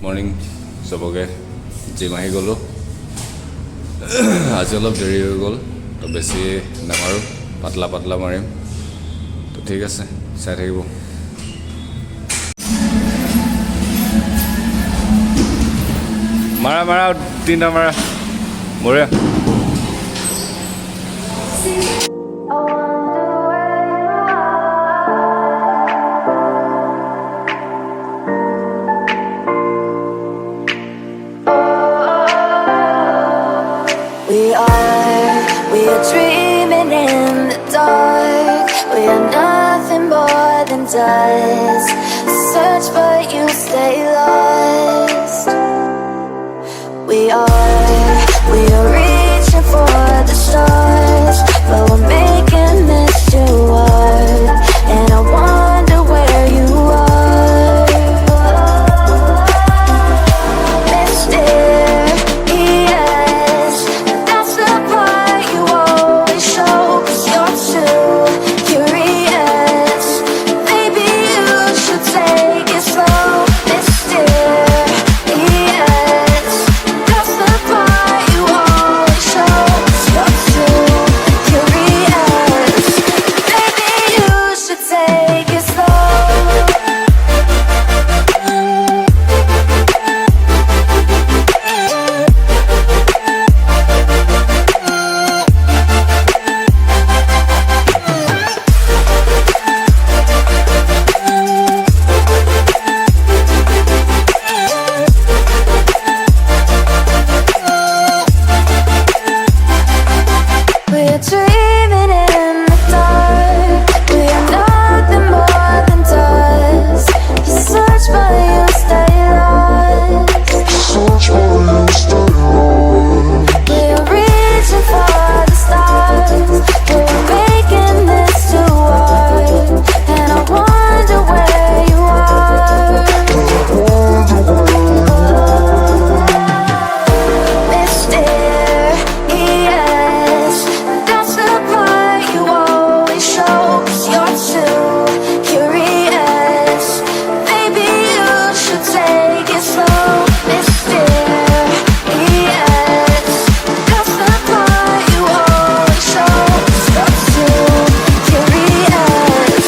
Morning চবকে gym আহি গ'লোঁ আজি অলপ দেৰি হৈ গ'ল তো বেছি নামাৰোঁ পাতলা মাৰিম তো ঠিক আছে চাই থাকিব মাৰা তিনিটা মাৰা বঢ়িয়া We are dreaming in the dark. We are nothing more than dust. Search but you stay lost. We are reaching for the stars, but we're making this too hard. And I wonder where you are, mysterious. That's the part you always show, 'cause you're too curious. Maybe you should take it slow, mysterious. That's the part you always show, 'cause you're too curious. Maybe you should take it slow. We're dreaming in the dark. We are nothing more than dust. You search but you stay lost. We are reaching for the stars. We are making this too hard. And I wonder where you are, mysterious. That's the part you always show, 'cause you're too curious. Maybe you should take it slow, mysterious. That's the part you always show, 'cause you're too curious.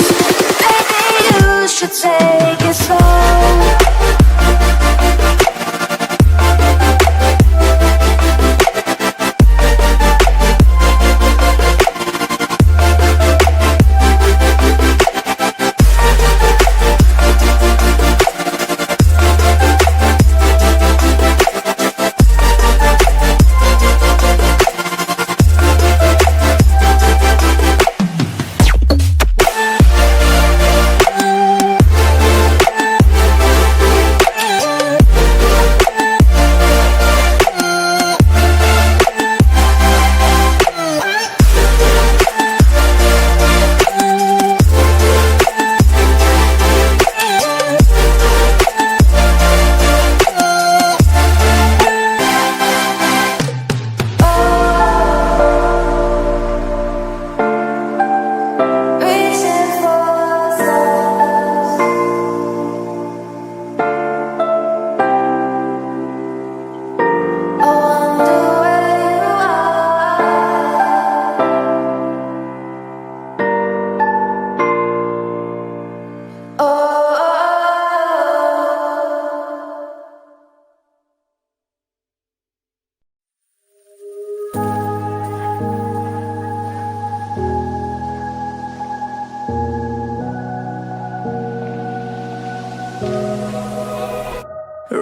Maybe you should take it slow. Reaching for the stars. I wonder where you are. Oh.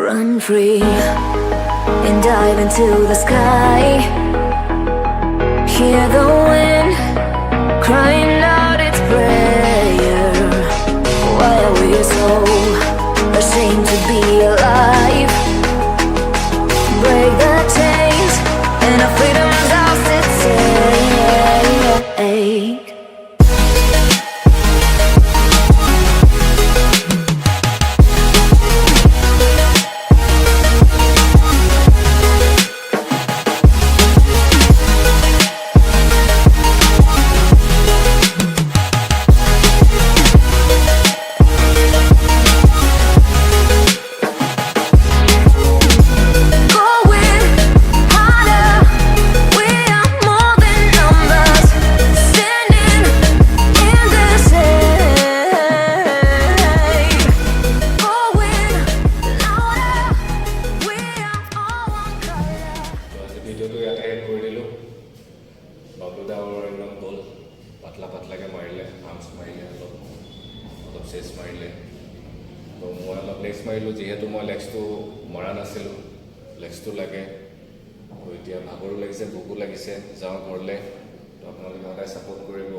Run free and dive into the sky. Hear the wind crying out its prayer. Why are we so ashamed to be alive? Break the chains and our freedom's ours to take. তো মই অলপ legs মাৰিলোঁ, যিহেতু মই লেগছটো মৰা নাছিলোঁ, লেগছটো লাগে। তো এতিয়া ভাগৰো লাগিছে, ভোকো লাগিছে, যাওঁ ঘৰলৈ। তো আপোনালোকে সদায় ছাপোৰ্ট কৰিব,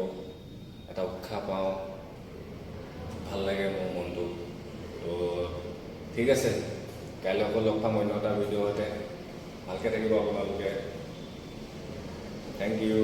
এটা উৎসাহ পাওঁ, ভাল লাগে মোৰ মনটো। তো ঠিক আছে, কাইলৈ আকৌ লগ পাম অন্য এটা ভিডিঅ' সৈতে। ভালকৈ থাকিব আপোনালোকে। Thank you.